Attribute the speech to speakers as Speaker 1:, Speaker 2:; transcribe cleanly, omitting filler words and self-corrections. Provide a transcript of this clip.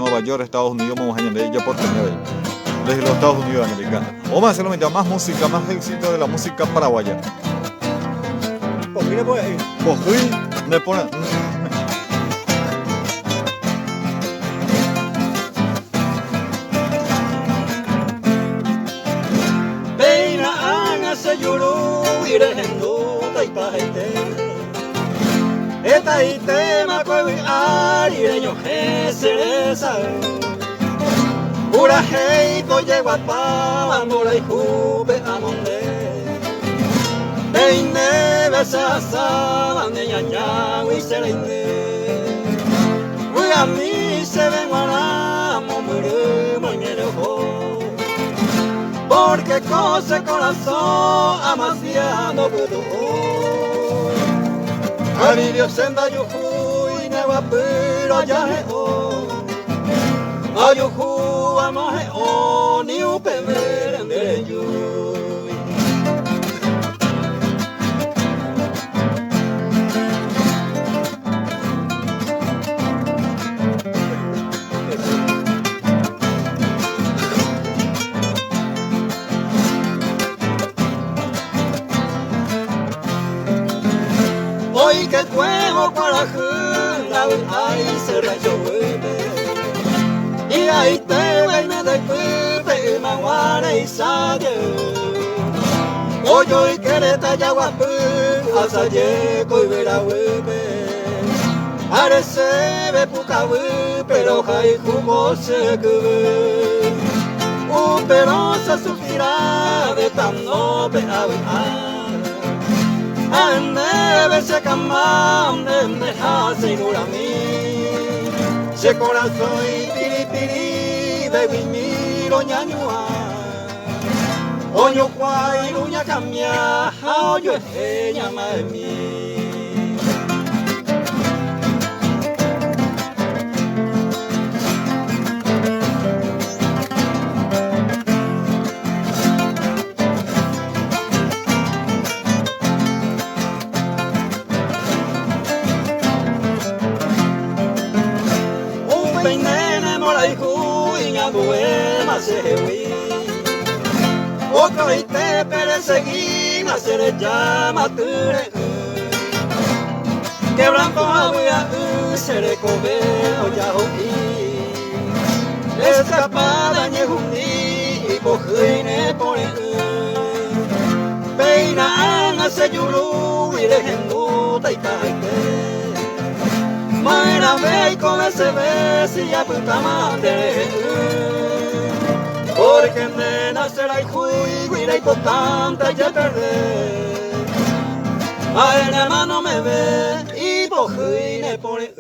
Speaker 1: Nueva York, Estados Unidos, vamos a añadir ya por tener ahí. Desde los Estados Unidos americanos. Vamos a hacerlo mientras más música, más éxito de la música paraguaya.
Speaker 2: ¿Por qué le puede ir?
Speaker 1: Pues me pone.
Speaker 2: Beina ana se lloró y rejendo taipajete. Esta y tema cuevi arireño jeseresa. Pura heito llegua pa bambola y jupe amonde. Beine besasa bande ñaña y serende. Uy a mí se ven guará momuru moñero. Porque cosa corazón amasiado puto. Alivio senda yuhu y neva pero ya he o. Ayuhu amahe o ni upemere de yu. Hoy que juego para la ay se rayó y ahí te ven de pepe maguare y sadie hoy que le talla guapu asaye coi vera webe arese be puka pero hay jugo se que pero se sufrirá de tan noble Ande se camande me hace mí se corazón y piripiri de miro ñañua oño cuay luña cambia oyo es llama de mí. Nene morai cuiña duema se hui otro y te perseguí se le llama ture quebranto abuela se le come o ya hoy escapada ñejundi y cojine pone peina ana se yuru y dejendo taitaite Maera ve con ese beso y ya puta madre. Porque nena será y juigo y la importante ya perder. A el hermano me ve y por juine pone.